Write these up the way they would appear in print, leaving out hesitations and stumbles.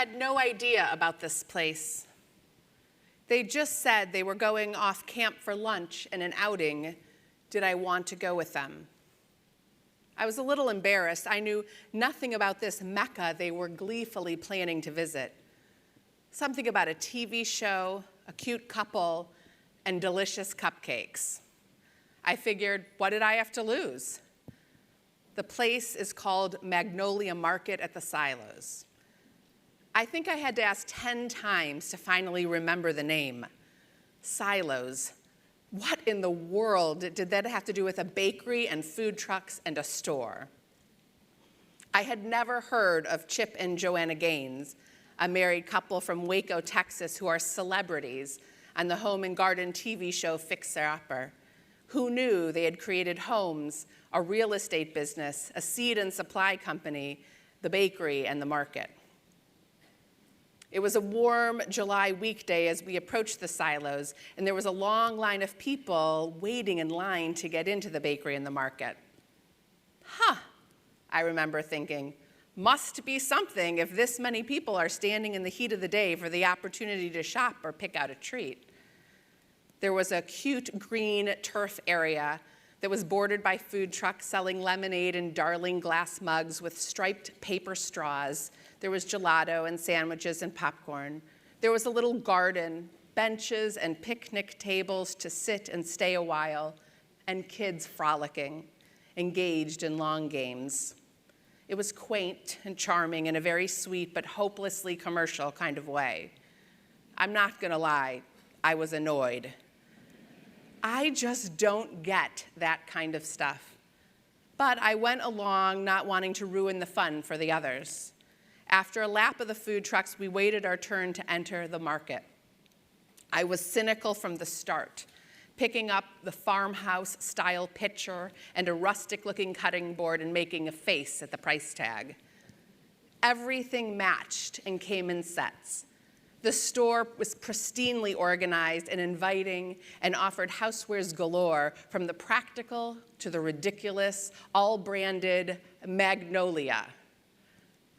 had no idea about this place. They just said they were going off camp for lunch and an outing. Did I want to go with them? I was a little embarrassed. I knew nothing about this Mecca they were gleefully planning to visit. Something about a TV show, a cute couple, and delicious cupcakes. I figured, what did I have to lose? The place is called Magnolia Market at the Silos. I think I had to ask 10 times to finally remember the name. Silos. What in the world did that have to do with a bakery and food trucks and a store? I had never heard of Chip and Joanna Gaines, a married couple from Waco, Texas, who are celebrities on the home and garden TV show Fixer Upper. Who knew they had created homes, a real estate business, a seed and supply company, the bakery, and the market? It was a warm July weekday as we approached the silos, and there was a long line of people waiting in line to get into the bakery and the market. I remember thinking, must be something if this many people are standing in the heat of the day for the opportunity to shop or pick out a treat. There was a cute green turf area that was bordered by food trucks selling lemonade in darling glass mugs with striped paper straws. There was gelato and sandwiches and popcorn. There was a little garden, benches and picnic tables to sit and stay a while, and kids frolicking, engaged in long games. It was quaint and charming in a very sweet but hopelessly commercial kind of way. I'm not gonna lie, I was annoyed. I just don't get that kind of stuff. But I went along not wanting to ruin the fun for the others. After a lap of the food trucks, we waited our turn to enter the market. I was cynical from the start, picking up the farmhouse-style pitcher and a rustic-looking cutting board and making a face at the price tag. Everything matched and came in sets. The store was pristinely organized and inviting and offered housewares galore, from the practical to the ridiculous, all branded Magnolia.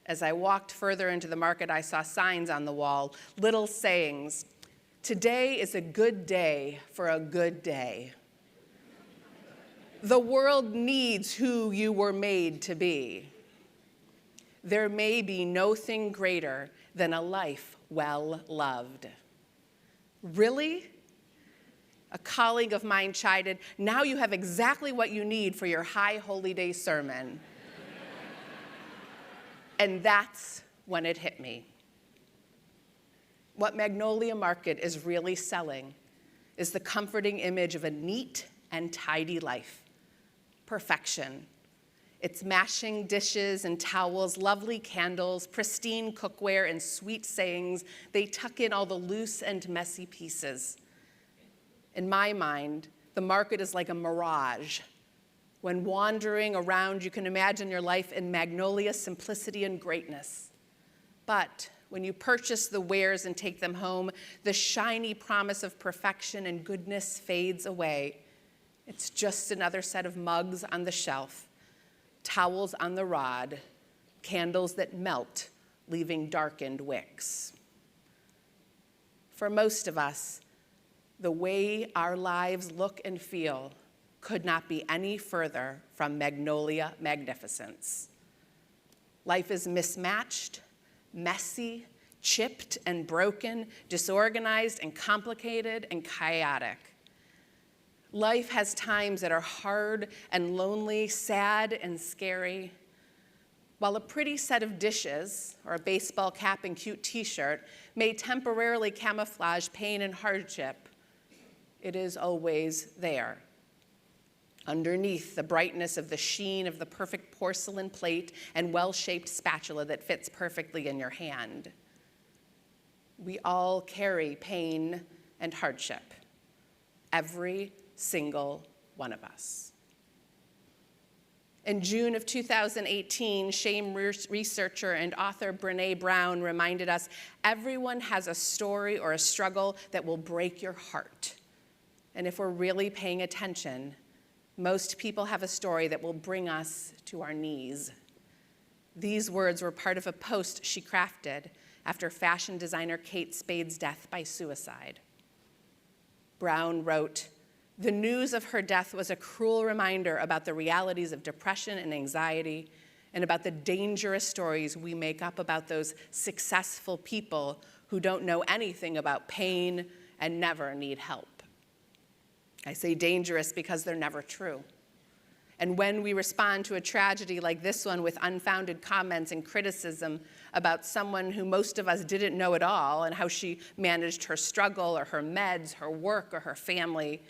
As I walked further into the market, I saw signs on the wall, little sayings. Today is a good day for a good day. The world needs who you were made to be. There may be no thing greater than a life well loved. Really? A colleague of mine chided, now you have exactly what you need for your high holy day sermon. And that's when it hit me. What Magnolia Market is really selling is the comforting image of a neat and tidy life. Perfection. It's mashing dishes and towels, lovely candles, pristine cookware, and sweet sayings. They tuck in all the loose and messy pieces. In my mind, the market is like a mirage. When wandering around, you can imagine your life in magnolia simplicity and greatness. But when you purchase the wares and take them home, the shiny promise of perfection and goodness fades away. It's just another set of mugs on the shelf, towels on the rod, candles that melt, leaving darkened wicks. For most of us, the way our lives look and feel could not be any further from magnolia magnificence. Life is mismatched, messy, chipped and broken, disorganized and complicated and chaotic. Life has times that are hard and lonely, sad and scary. While a pretty set of dishes or a baseball cap and cute t-shirt may temporarily camouflage pain and hardship, it is always there. Underneath the brightness of the sheen of the perfect porcelain plate and well-shaped spatula that fits perfectly in your hand. We all carry pain and hardship, every single one of us. In June of 2018, shame researcher and author Brené Brown reminded us, everyone has a story or a struggle that will break your heart. And if we're really paying attention, most people have a story that will bring us to our knees. These words were part of a post she crafted after fashion designer Kate Spade's death by suicide. Brown wrote, "The news of her death was a cruel reminder about the realities of depression and anxiety and about the dangerous stories we make up about those successful people who don't know anything about pain and never need help." I say dangerous because they're never true. And when we respond to a tragedy like this one with unfounded comments and criticism about someone who most of us didn't know at all and how she managed her struggle or her meds, her work, or her family,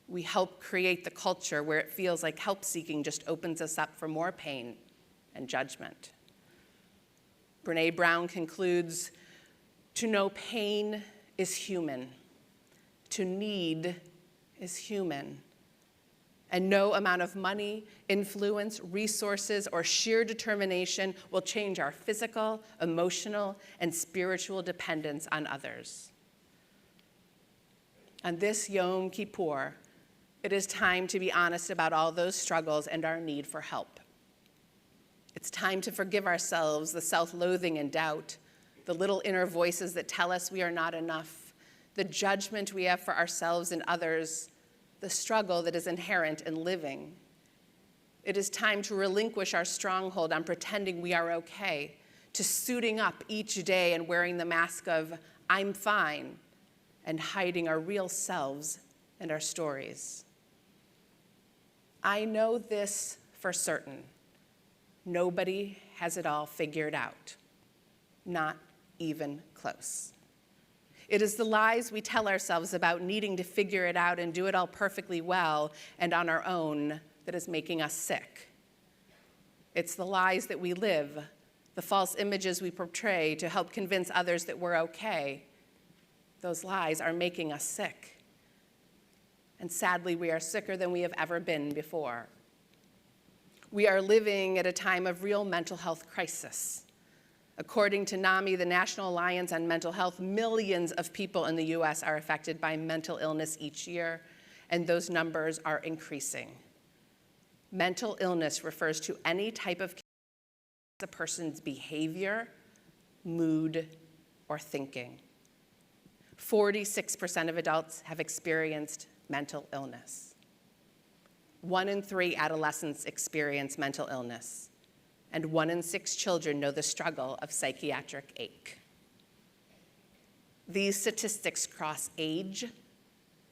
we help create the culture where it feels like help-seeking just opens us up for more pain and judgment. Brené Brown concludes, "To know pain is human. To need is human. And no amount of money, influence, resources, or sheer determination will change our physical, emotional, and spiritual dependence on others." On this Yom Kippur, it is time to be honest about all those struggles and our need for help. It's time to forgive ourselves the self-loathing and doubt, the little inner voices that tell us we are not enough, the judgment we have for ourselves and others, the struggle that is inherent in living. It is time to relinquish our stronghold on pretending we are okay, to suiting up each day and wearing the mask of "I'm fine" and hiding our real selves and our stories. I know this for certain. Nobody has it all figured out, not even close. It is the lies we tell ourselves about needing to figure it out and do it all perfectly well and on our own that is making us sick. It's the lies that we live, the false images we portray to help convince others that we're okay. Those lies are making us sick. And sadly, we are sicker than we have ever been before. We are living at a time of real mental health crisis. According to NAMI, the National Alliance on Mental Health, millions of people in the US are affected by mental illness each year, and those numbers are increasing. Mental illness refers to any type of a person's behavior, mood, or thinking. 46% of adults have experienced mental illness. 1 in 3 adolescents experience mental illness, and 1 in 6 children know the struggle of psychiatric ache. These statistics cross age,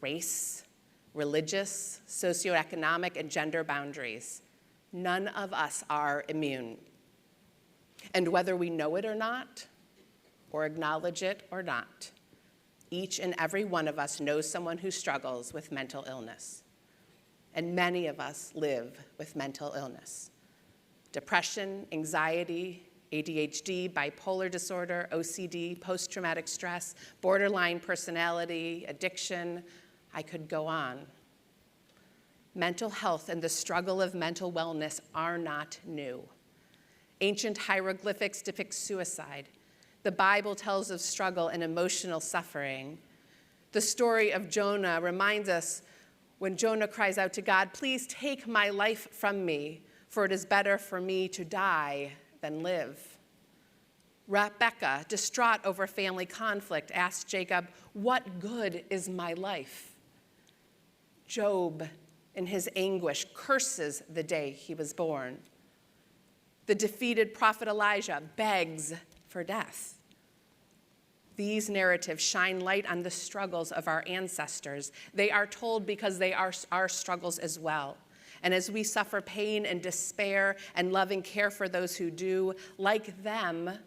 race, religious, socioeconomic, and gender boundaries. None of us are immune. And whether we know it or not, or acknowledge it or not, each and every one of us knows someone who struggles with mental illness. And many of us live with mental illness. Depression, anxiety, ADHD, bipolar disorder, OCD, post-traumatic stress, borderline personality, addiction. I could go on. Mental health and the struggle of mental wellness are not new. Ancient hieroglyphics depict suicide. The Bible tells of struggle and emotional suffering. The story of Jonah reminds us when Jonah cries out to God, "Please take my life from me, for it is better for me to die than live." Rebekah, distraught over family conflict, asked Jacob, "What good is my life?" Job, in his anguish, curses the day he was born. The defeated prophet Elijah begs for death. These narratives shine light on the struggles of our ancestors. They are told because they are our struggles as well. And as we suffer pain and despair and loving care for those who do, like them,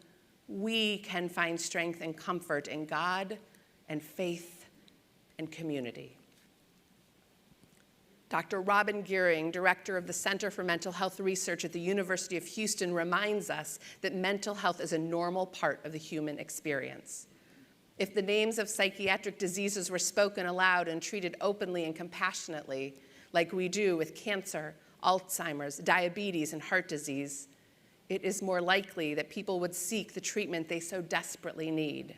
we can find strength and comfort in God and faith and community. Dr. Robin Gearing, director of the Center for Mental Health Research at the University of Houston, reminds us that mental health is a normal part of the human experience. If the names of psychiatric diseases were spoken aloud and treated openly and compassionately, like we do with cancer, Alzheimer's, diabetes, and heart disease, it is more likely that people would seek the treatment they so desperately need.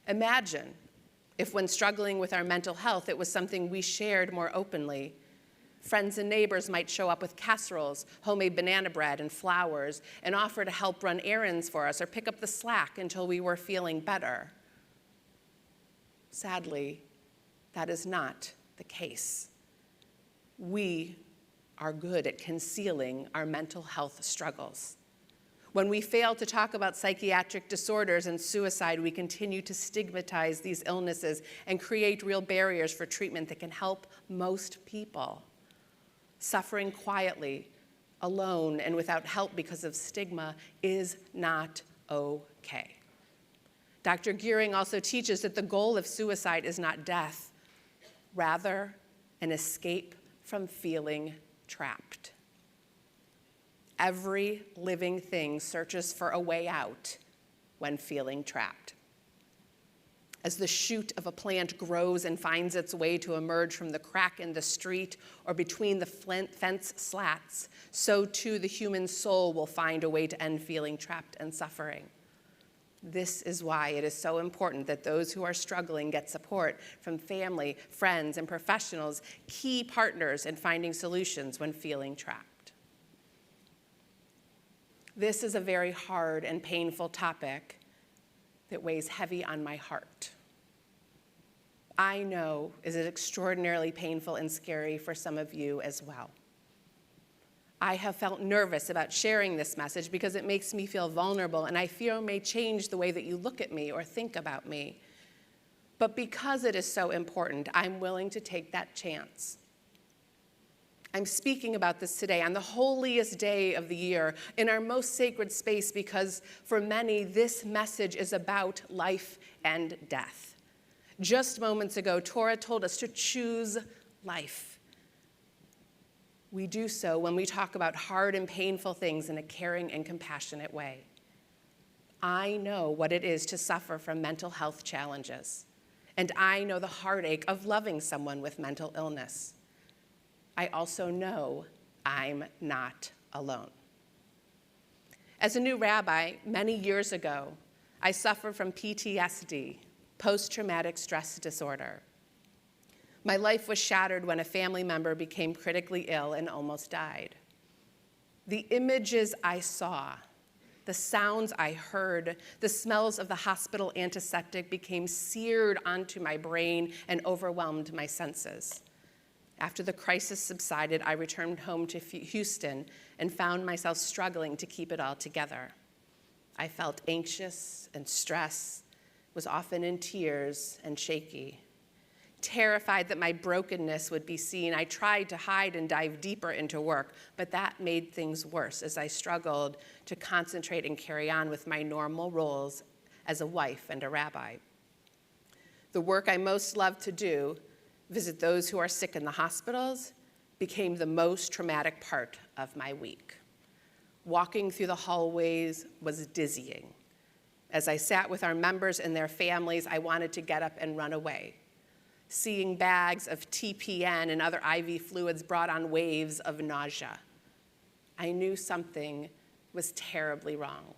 Imagine if when struggling with our mental health, it was something we shared more openly. Friends and neighbors might show up with casseroles, homemade banana bread, and flowers, and offer to help run errands for us or pick up the slack until we were feeling better. Sadly, that is not the case. We are good at concealing our mental health struggles. When we fail to talk about psychiatric disorders and suicide, we continue to stigmatize these illnesses and create real barriers for treatment that can help most people. Suffering quietly, alone, and without help because of stigma is not okay. Dr. Gearing also teaches that the goal of suicide is not death, rather an escape from feeling trapped. Every living thing searches for a way out when feeling trapped. As the shoot of a plant grows and finds its way to emerge from the crack in the street or between the fence slats, so too the human soul will find a way to end feeling trapped and suffering. This is why it is so important that those who are struggling get support from family, friends, and professionals, key partners in finding solutions when feeling trapped. This is a very hard and painful topic that weighs heavy on my heart. I know it is extraordinarily painful and scary for some of you as well. I have felt nervous about sharing this message because it makes me feel vulnerable, and I fear it may change the way that you look at me or think about me. But because it is so important, I'm willing to take that chance. I'm speaking about this today on the holiest day of the year, in our most sacred space, because for many, this message is about life and death. Just moments ago, Torah told us to choose life. We do so when we talk about hard and painful things in a caring and compassionate way. I know what it is to suffer from mental health challenges, and I know the heartache of loving someone with mental illness. I also know I'm not alone. As a new rabbi, many years ago, I suffered from PTSD, post-traumatic stress disorder. My life was shattered when a family member became critically ill and almost died. The images I saw, the sounds I heard, the smells of the hospital antiseptic became seared onto my brain and overwhelmed my senses. After the crisis subsided, I returned home to Houston and found myself struggling to keep it all together. I felt anxious and stressed, was often in tears and shaky. Terrified that my brokenness would be seen, I tried to hide and dive deeper into work, but that made things worse as I struggled to concentrate and carry on with my normal roles as a wife and a rabbi. The work I most loved to do, visit those who are sick in the hospitals, became the most traumatic part of my week. Walking through the hallways was dizzying. As I sat with our members and their families, I wanted to get up and run away. Seeing bags of TPN and other IV fluids brought on waves of nausea. I knew something was terribly wrong.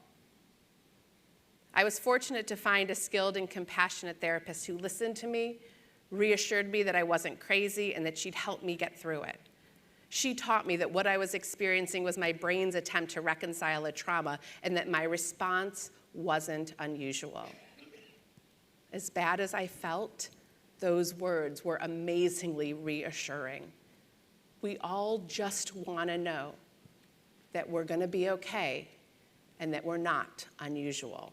I was fortunate to find a skilled and compassionate therapist who listened to me, reassured me that I wasn't crazy and that she'd help me get through it. She taught me that what I was experiencing was my brain's attempt to reconcile a trauma and that my response wasn't unusual. As bad as I felt, those words were amazingly reassuring. We all just want to know that we're going to be okay and that we're not unusual.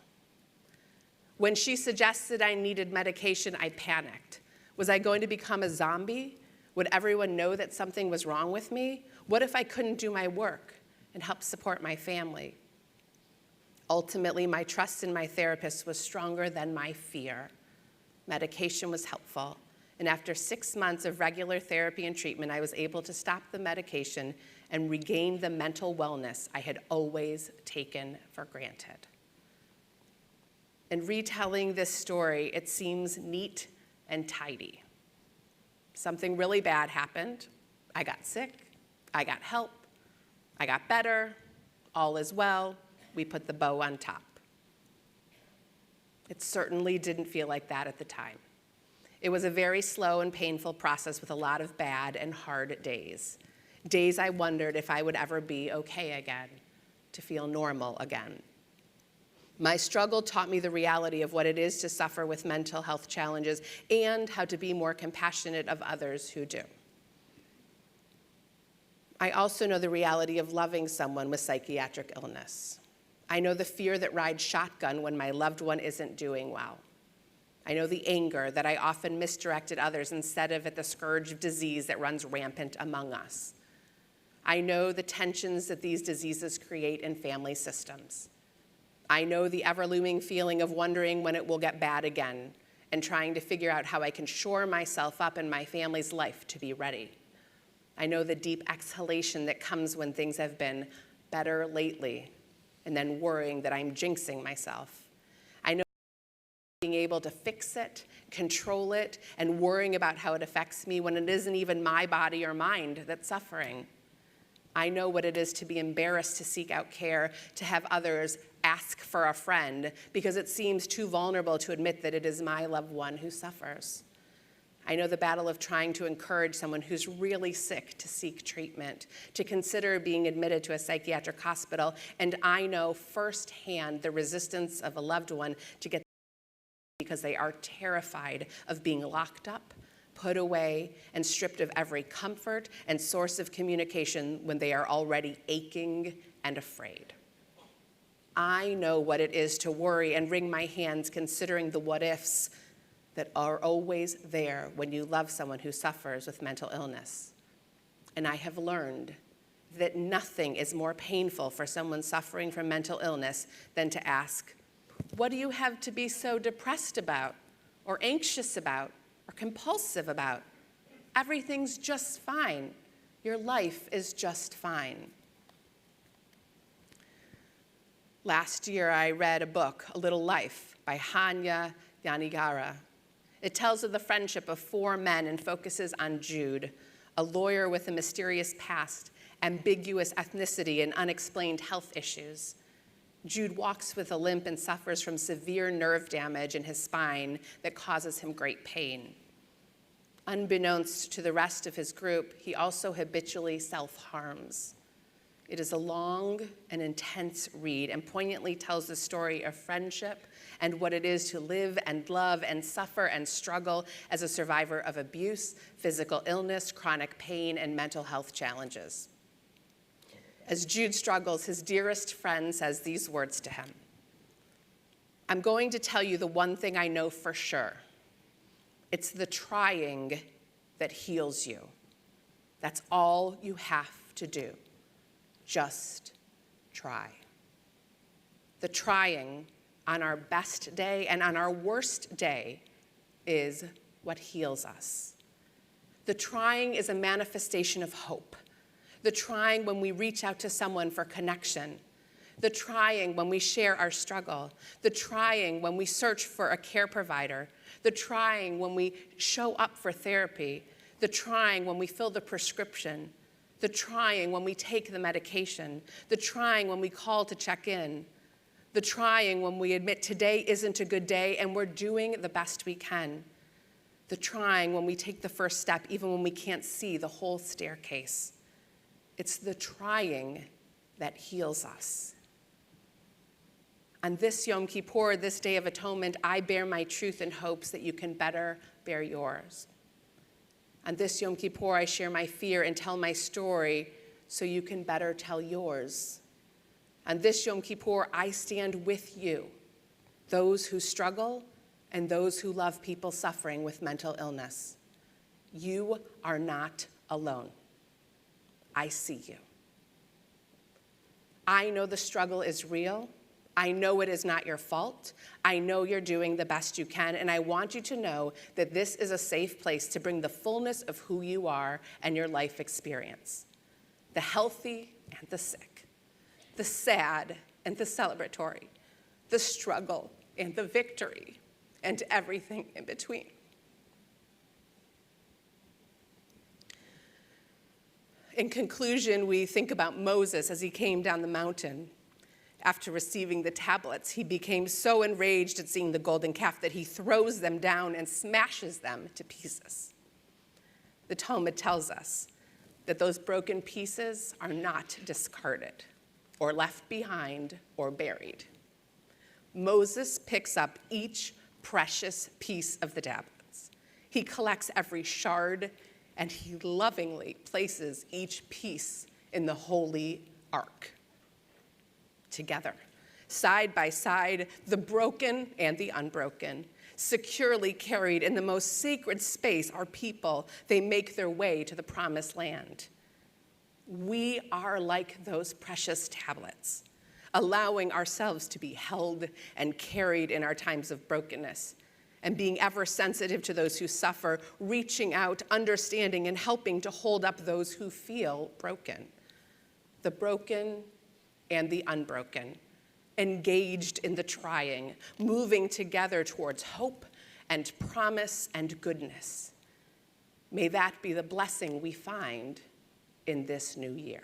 When she suggested I needed medication, I panicked. Was I going to become a zombie? Would everyone know that something was wrong with me? What if I couldn't do my work and help support my family? Ultimately, my trust in my therapist was stronger than my fear. Medication was helpful, and after 6 months of regular therapy and treatment, I was able to stop the medication and regain the mental wellness I had always taken for granted. In retelling this story, it seems neat and tidy. Something really bad happened. I got sick. I got help. I got better. All is well. We put the bow on top. It certainly didn't feel like that at the time. It was a very slow and painful process with a lot of bad and hard days. Days I wondered if I would ever be okay again, to feel normal again. My struggle taught me the reality of what it is to suffer with mental health challenges and how to be more compassionate of others who do. I also know the reality of loving someone with psychiatric illness. I know the fear that rides shotgun when my loved one isn't doing well. I know the anger that I often misdirect at others instead of at the scourge of disease that runs rampant among us. I know the tensions that these diseases create in family systems. I know the ever-looming feeling of wondering when it will get bad again and trying to figure out how I can shore myself up in my family's life to be ready. I know the deep exhalation that comes when things have been better lately and then worrying that I'm jinxing myself. I know being able to fix it, control it, and worrying about how it affects me when it isn't even my body or mind that's suffering. I know what it is to be embarrassed to seek out care, to have others ask for a friend because it seems too vulnerable to admit that it is my loved one who suffers. I know the battle of trying to encourage someone who's really sick to seek treatment, to consider being admitted to a psychiatric hospital, and I know firsthand the resistance of a loved one to get because they are terrified of being locked up, put away, and stripped of every comfort and source of communication when they are already aching and afraid. I know what it is to worry and wring my hands considering the what-ifs that are always there when you love someone who suffers with mental illness. And I have learned that nothing is more painful for someone suffering from mental illness than to ask, what do you have to be so depressed about, or anxious about, or compulsive about? Everything's just fine. Your life is just fine. Last year, I read a book, A Little Life, by Hanya Yanagihara. It tells of the friendship of four men and focuses on Jude, a lawyer with a mysterious past, ambiguous ethnicity, and unexplained health issues. Jude walks with a limp and suffers from severe nerve damage in his spine that causes him great pain. Unbeknownst to the rest of his group, he also habitually self-harms. It is a long and intense read and poignantly tells the story of friendship and what it is to live and love and suffer and struggle as a survivor of abuse, physical illness, chronic pain, and mental health challenges. As Jude struggles, his dearest friend says these words to him: I'm going to tell you the one thing I know for sure. It's the trying that heals you. That's all you have to do. Just try. The trying on our best day and on our worst day is what heals us. The trying is a manifestation of hope. The trying when we reach out to someone for connection. The trying when we share our struggle. The trying when we search for a care provider. The trying when we show up for therapy. The trying when we fill the prescription. The trying when we take the medication. The trying when we call to check in. The trying when we admit today isn't a good day and we're doing the best we can. The trying when we take the first step even when we can't see the whole staircase. It's the trying that heals us. On this Yom Kippur, this Day of Atonement, I bear my truth and hopes that you can better bear yours. On this Yom Kippur, I share my fear and tell my story so you can better tell yours. On this Yom Kippur, I stand with you, those who struggle and those who love people suffering with mental illness. You are not alone. I see you. I know the struggle is real. I know it is not your fault. I know you're doing the best you can, and I want you to know that this is a safe place to bring the fullness of who you are and your life experience. The healthy and the sick, the sad and the celebratory, the struggle and the victory, and everything in between. In conclusion, we think about Moses as he came down the mountain. After receiving the tablets, he became so enraged at seeing the golden calf that he throws them down and smashes them to pieces. The Talmud tells us that those broken pieces are not discarded or left behind or buried. Moses picks up each precious piece of the tablets. He collects every shard, and he lovingly places each piece in the holy ark. Together, side by side, the broken and the unbroken, securely carried in the most sacred space are people. They make their way to the promised land. We are like those precious tablets, allowing ourselves to be held and carried in our times of brokenness, and being ever sensitive to those who suffer, reaching out, understanding, and helping to hold up those who feel broken. The broken and the unbroken, engaged in the trying, moving together towards hope and promise and goodness. May that be the blessing we find in this new year.